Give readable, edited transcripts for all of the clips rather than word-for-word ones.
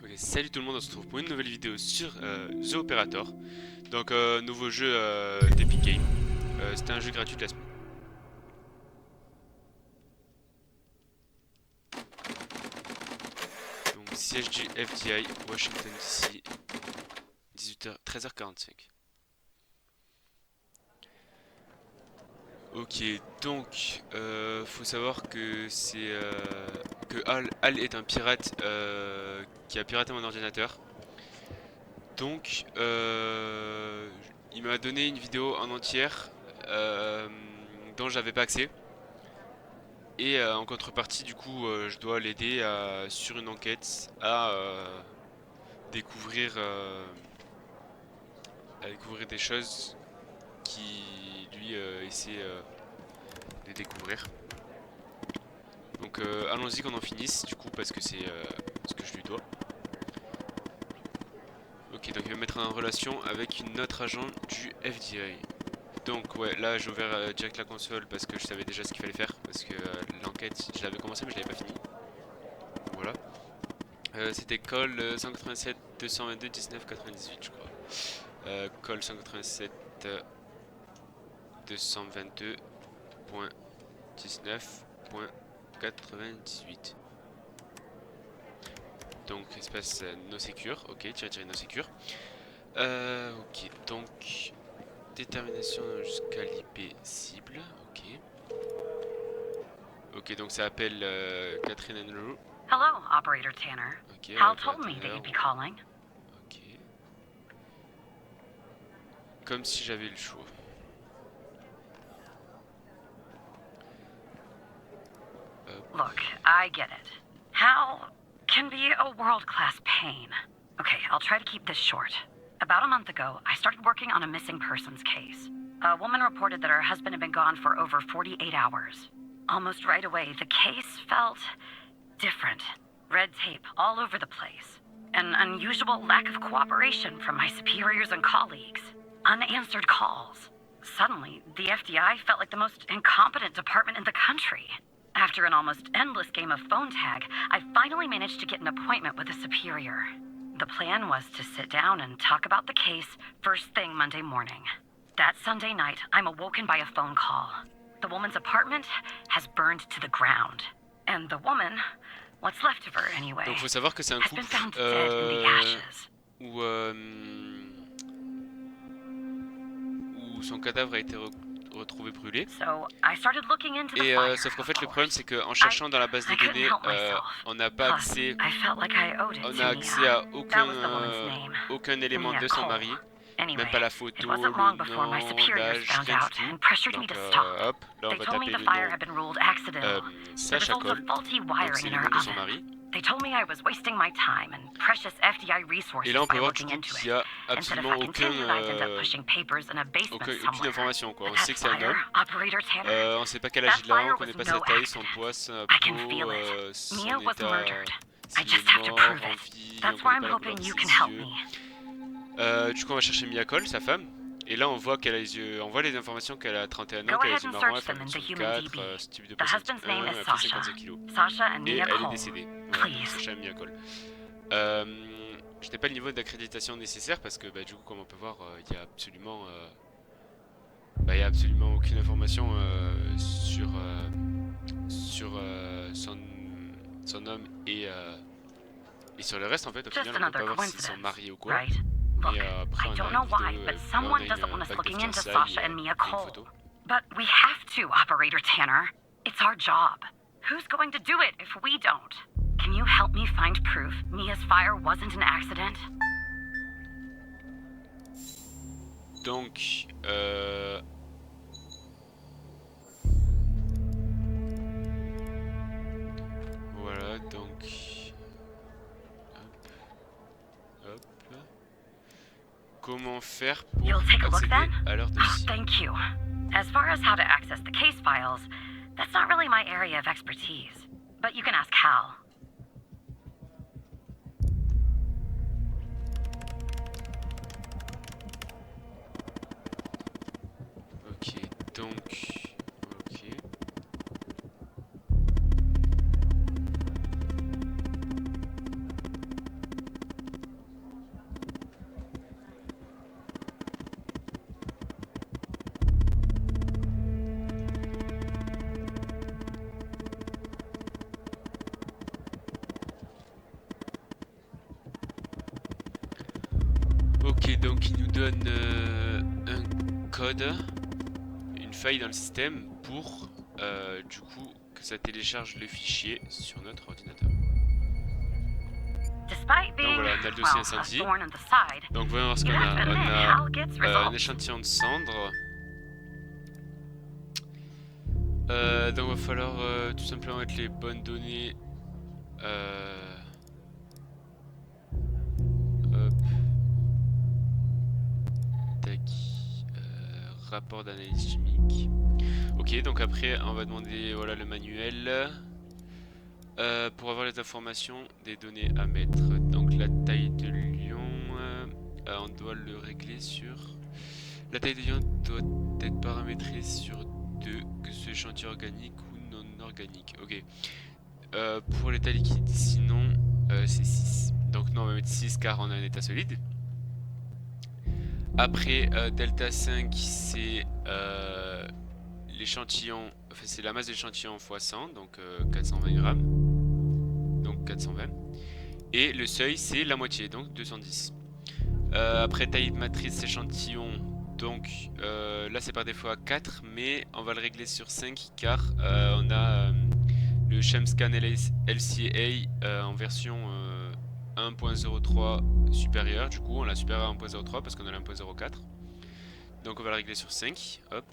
Ok, salut tout le monde, on se retrouve pour une nouvelle vidéo sur The Operator. Donc, nouveau jeu d'Epic Games. C'était un jeu gratuit de la semaine. Donc, siège du FDI, Washington DC, 18h, 13h45. Ok, donc, faut savoir que que Hal est un pirate qui a piraté mon ordinateur. Donc, il m'a donné une vidéo en entière dont j'avais pas accès. Et en contrepartie, du coup, je dois l'aider sur une enquête découvrir, euh, à découvrir des choses qui lui essaie de découvrir. Donc allons-y qu'on en finisse, du coup, parce que c'est ce que je lui dois. Ok, donc il va me mettre en relation avec une autre agent du FDI. Donc ouais, là j'ai ouvert direct la console parce que je savais déjà ce qu'il fallait faire. Parce que l'enquête, je l'avais commencé mais je l'avais pas fini. Voilà. C'était call 187 222 19 98 je crois. Call 187 222.19.98. Donc espace no secure, ok, tirer no secure. Ok, donc détermination jusqu'à l'IP cible, ok. Ok, donc ça appelle Catherine Andrew. Hello, Operator Tanner. Ok, Hal opérateur, told me that you'd be calling. ok. Comme si j'avais le choix. Look, I get it. Hal can be a world-class pain. Okay, I'll try to keep this short. About a month ago, I started working on a missing persons case. A woman reported that her husband had been gone for over 48 hours. Almost right away, the case felt different. Red tape all over the place. An unusual lack of cooperation from my superiors and colleagues. Unanswered calls. Suddenly, the FDI felt like the most incompetent department in the country. After an almost endless game of phone tag, I finally managed to get an appointment with a superior. The plan was to sit down and talk about the case first thing Monday morning. That Sunday night, I'm awoken by a phone call. The woman's apartment has burned to the ground. And the woman, what's left of her anyway, Donc faut savoir que c'est un has been couple found dead in the ashes. où son cadavre a été retrouvé brûlé. So I started looking into the Et fire, sauf qu'en of fait le problème course. c'est qu'en cherchant dans la base de I couldn't données, help myself. on n'a pas Plus, accès, I felt like I owed it on to a accès à Mia. That was the woman's name. aucun élément Mia de son Cole. mari, Anyway, même pas la it photo, wasn't le long before my nom, superiors l'âge, found rien du out tout. and pressured me Donc to stop. hop, là on They va told me taper the le fire nom had been ruled accidental. The Sacha result of Cole, faulty donc wiring c'est in le her nom de son oven. mari. They told me I was wasting my time and precious FDI Et resources là on peut by voir du looking coup into qu'il it. y a Instead, if absolument I continued, I'd end up pushing papers in a basement aucune somewhere. information quoi. But On that sait que c'est un fire, homme. Operator Tanner, On sait pas quel âge that il a, fire on was connaît pas sa no taille, son accident. poids, sa I can peau, feel it. son Mia was état, murdered. I s'il just est have to mort, prove en it. vie, on That's why connaît I'm pas la couleur hoping de you ses can help yeux. me. Du coup on va chercher Mia Cole, sa femme. Et là on voit qu'elle a les yeux, on voit les informations qu'elle a 31 ans, Go qu'elle a ahead les yeux and marrons, elle search fait them in the 1m64, human ce type de DB. poids The husband's name 1m61, is elle fait Sasha. 55 kilos. Sasha and Et Mia elle est Cole. décédée. Voilà, Please. Sacha et Mia Cole. Je n'ai pas le niveau d'accréditation nécessaire parce que du coup comme on peut voir il y a absolument aucune information sur son homme et sur le reste en fait. Au Just final on peut another pas voir s'ils sont coincidence, mariés ou quoi. right? Look, Mais après I on a don't une know vidéo, why, but là on someone a doesn't want us bague de looking into fiançailles Sasha and Mia et une Cole. photo. But we have to, Operator Tanner. It's our job. Who's going to do it if we don't? Can you help me find proof Mia's fire wasn't an accident? Donc voilà donc hop, hop. Comment faire pour You'll take a look accéder then? à leur Oh, dossier? thank you. As far as how to access the case files, that's not really my area of expertise. But you can ask Hal. Ok, donc ok. Ok, donc il nous donne un code, une faille dans le système pour du coup que ça télécharge le fichier sur notre ordinateur. Despite Donc being, voilà, on a le dossier well, a incendie. thorn in the side, Donc voyons voir ce you qu'on have to a. On admit, a Hal gets un results. échantillon de cendre. Donc va falloir tout simplement mettre les bonnes données. Hop. Tac. Rapport d'analyse chimique. Ok, donc après on va demander voilà le manuel. Pour avoir les informations des données à mettre. Donc la taille de lion, on doit le régler sur... La taille de lion doit être paramétrée sur 2, que ce soit échantillon organique ou non organique. Ok. Pour l'état liquide, sinon c'est 6. Donc nous on va mettre 6 car on a un état solide. Après delta 5 c'est l'échantillon, enfin c'est la masse de l'échantillon x 100, donc 420 grammes. Donc 420. Et le seuil c'est la moitié, donc 210. Après taille de matrice échantillon, donc là c'est par défaut à 4, mais on va le régler sur 5 car on a le Chemscan LCA en version 1.03 supérieure. Du coup on l'a supérieur à 1.03 parce qu'on a la 1.04. Donc on va le régler sur 5. Hop.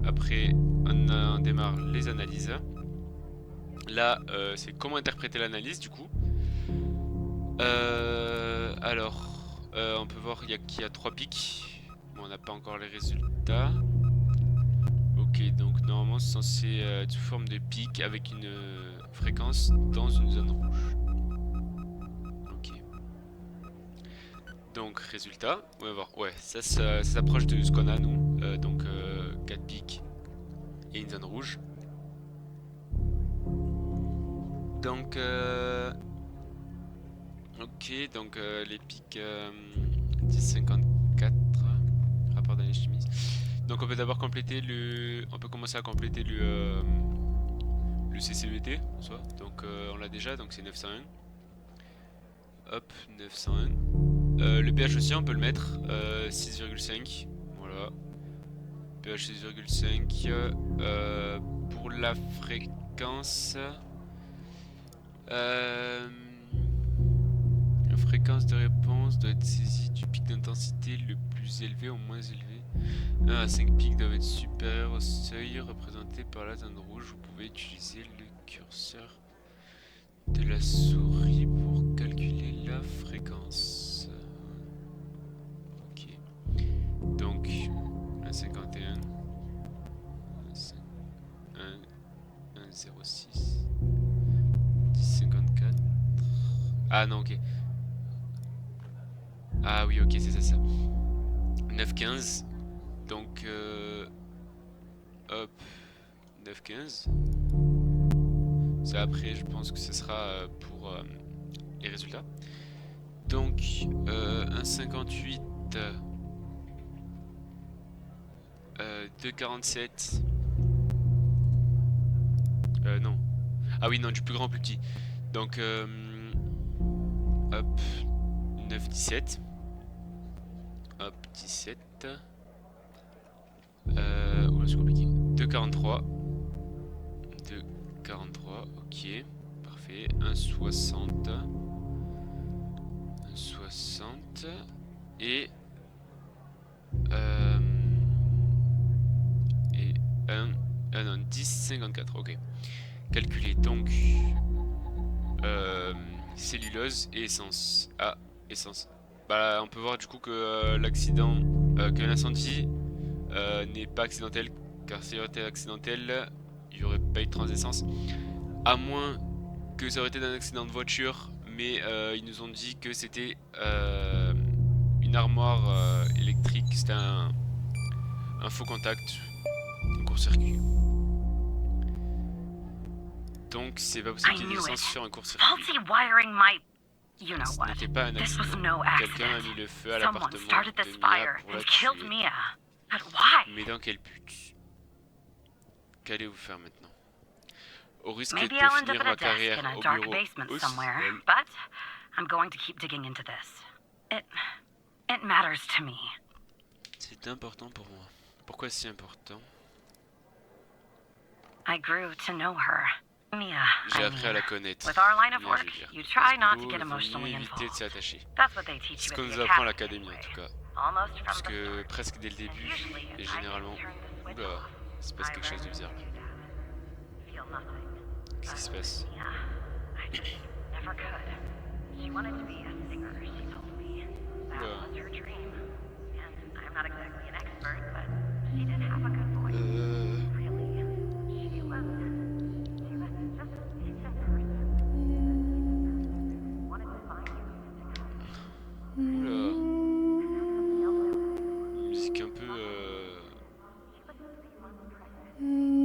Après on démarre les analyses. Là c'est comment interpréter l'analyse du coup. Alors, on peut voir qu'il y a 3 pics. Bon, on n'a pas encore les résultats. Ok, donc normalement c'est censé être sous forme de pic avec une fréquence dans une zone rouge. Ok. Donc, résultat, on va voir. Ouais, ça s'approche de ce qu'on a nous. Donc, 4 pics et une zone rouge. Donc, ok, donc les pics 1054, rapport d'analyse chimiste. Donc on peut d'abord compléter on peut commencer à compléter le CCVT en soi. Donc on l'a déjà, donc c'est 901. Hop, 901. Le pH aussi on peut le mettre, 6,5. Voilà. pH 6,5. Pour la fréquence. La fréquence de réponse doit être saisie du pic d'intensité le plus élevé au moins élevé. 1 à 5 pics doivent être supérieurs au seuil représenté par la zone rouge. Vous pouvez utiliser le curseur de la souris pour calculer la fréquence. Ok. Donc 1,51, 1,06, 10,54. Ah non, ok. Ah oui, ok, c'est ça. 9,15. Donc, hop, 9,15. Ça après, je pense que ce sera pour les résultats. Donc, 1,58, 2,47. Non. Ah oui, non, du plus grand au plus petit. Donc, hop, 9,17. Hop, 17. Oula, c'est compliqué. 2,43. 2,43, ok. Parfait. 1,60. 1,60. Et... et non, 10,54, ok. Calculer donc... cellulose et essence. Ah, essence. Bah, on peut voir du coup que l'accident... que l'incendie n'est pas accidentel, car s'il aurait été accidentel, il n'y aurait pas eu de transessence. À moins que ça aurait été d'un accident de voiture, mais ils nous ont dit que c'était une armoire électrique, c'était un faux contact, un court-circuit. Donc c'est pas possible qu'il y ait des essences sur un court-circuit. Faulty wiring might, you know Ce what. n'était pas un This was accident. no Quelqu'un a accident. mis le feu à Someone l'appartement started de this Mia fire pour la and killed tuer. Mia. But why? Mais dans quel but? Qu'allez-vous faire maintenant? Au risque Maybe de I'll end up finir at a ma desk carrière in a au dark bureau basement au somewhere, sol. but I'm going to keep digging into this. It It matters to me. C'est important pour moi. Pourquoi c'est important? I grew to know her. Mia, J'ai I appris à mean. la connaître. With our line of Mia, work, je veux dire. you try Dans ce not to boulot, get il vaut emotionally mieux éviter de involved. s'y attacher. That's what they teach C'est ce you qu'on at nous the apprend à academy l'académie en tout anyway. cas. Almost from Parce the que start. presque dès le And début, usually, et if I généralement... can turn the switch Oula, off, il se passe I quelque chose de rarely bizarre. do that. Feel nothing. Qu'est-ce qui se passe? Yeah, I just never could. She wanted to be a singer, she told me. That Oula. was her dream. And I'm not exactly an expert, but she did have a good voice. Really. She was just a decent person. Wanted to find you. Oula. Something else. Une musique un peu...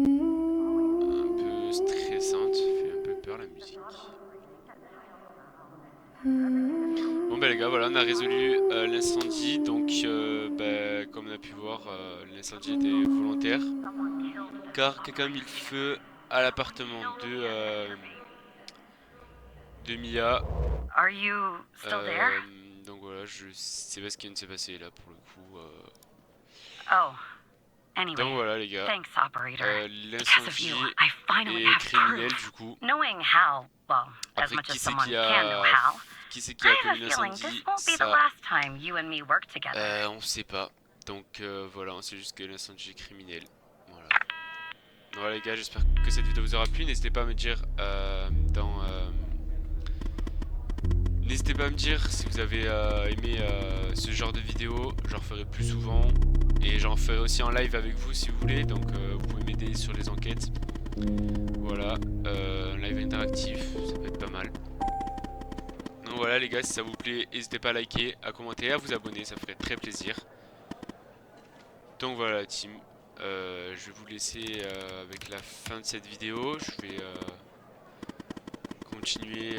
un peu stressante. Fait un peu peur la musique. Bon bah les gars, voilà, on a résolu l'incendie. Donc bah, comme on a pu voir, l'incendie était volontaire. Car quelqu'un a mis le feu à l'appartement de Mia. Are you still there? Donc voilà, je sais pas ce qui vient de se passer là pour le coup. Oh. Donc Anyway, voilà les gars, thanks, operator. Because of you, l'incendie I finally est have criminel proof. du coup. Knowing how, well, as Après, much as qui c'est someone qui can know a, how, qui c'est qui a I have commis a feeling this l'incendie? won't be the Ça, last time you and me work together. on sait pas. Donc voilà, on sait juste que l'incendie est criminel. Voilà. Voilà les gars, j'espère que cette vidéo vous aura plu. N'hésitez pas à me dire n'hésitez pas à me dire si vous avez aimé ce genre de vidéo. J'en referai plus souvent. Et j'en ferai aussi en live avec vous si vous voulez. Donc vous pouvez m'aider sur les enquêtes. Voilà, un live interactif, ça peut être pas mal. Donc voilà les gars, si ça vous plaît, n'hésitez pas à liker, à commenter et à vous abonner, ça ferait très plaisir. Donc voilà la team, je vais vous laisser avec la fin de cette vidéo. Je vais continuer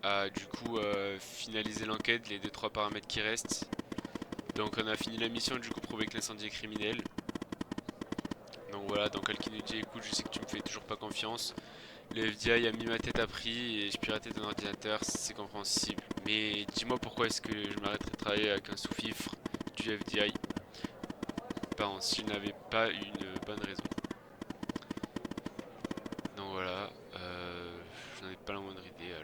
à du coup finaliser l'enquête, les 2-3 paramètres qui restent. Donc on a fini la mission, du coup prouver que l'incendie est criminel. Donc voilà, donc Alki nous dit écoute, je sais que tu me fais toujours pas confiance. Le FDI a mis ma tête à prix et je piratais ton ordinateur, c'est compréhensible. Mais dis-moi pourquoi est-ce que je m'arrêterais de travailler avec un sous-fifre du FDI? Pardon, s'il n'avait pas une bonne raison. Donc voilà, j'en ai pas la moindre idée.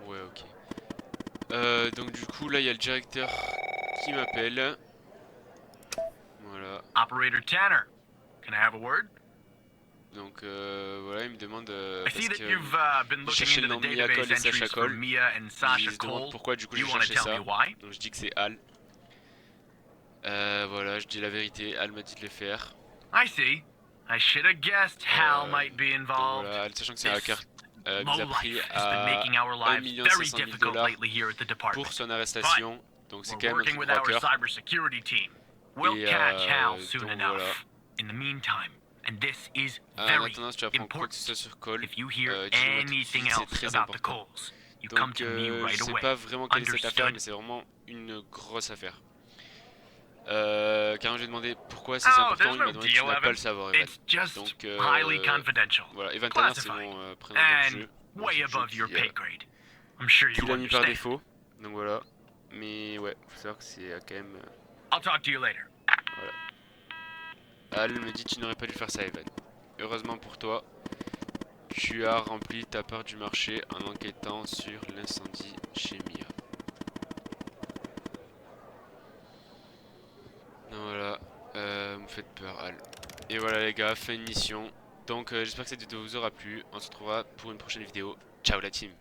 Ouais, ok. Donc du coup là il y a le directeur qui m'appelle. Voilà. Operator Tanner, can I have a word? Donc voilà, il me demande I parce see that que you've been je looking cherchais le into nom the de Mia database Cole et entries Sacha for Cole. Mia and Il Sasha se demande Cole. pourquoi du coup je You want to cherchais tell ça. me why? Donc je dis que c'est Al. Voilà, je dis la vérité, Al m'a dit de le faire. I see. I should have guessed Hal might be Donc involved. voilà, sachant que c'est un hacker Low mis à prix life has been à making our 1 lives 500 very 000 difficult $ lately here at the department. pour son arrestation. Donc c'est We're quand même un working truc with gros à our cœur. cybersecurity team. We'll Et, catch Hal soon donc enough. voilà. In the meantime, and this is En very attendant, si tu apprends quoi que ce soit sur Cole, if you hear dis-le moi tout de anything suite, c'est else très about the important. Coles, you come Donc to me right je sais away. pas vraiment quelle est cette affaire, Understood? mais c'est vraiment une grosse affaire. Car j'ai demandé pourquoi c'est si Oh, important, there's il m'a no demandé tu deal, n'as pas Evan. le savoir, Evan. It's just Donc highly confidential. voilà, Evan Tanner c'est Classified. mon prénom dans le And jeu. Dans way ce jeu above your qui, pay grade. I'm sure qui you l'a mis par understand. défaut. Donc voilà. Mais ouais, faut savoir que c'est quand même... I'll talk to you later. voilà. Al me dit tu n'aurais pas dû faire ça, Evan. Heureusement pour toi, tu as rempli ta part du marché en enquêtant sur l'incendie chez Mia. Donc voilà, vous me faites peur, Al. Et voilà les gars, fin de mission. Donc j'espère que cette vidéo vous aura plu. On se retrouvera pour une prochaine vidéo. Ciao la team.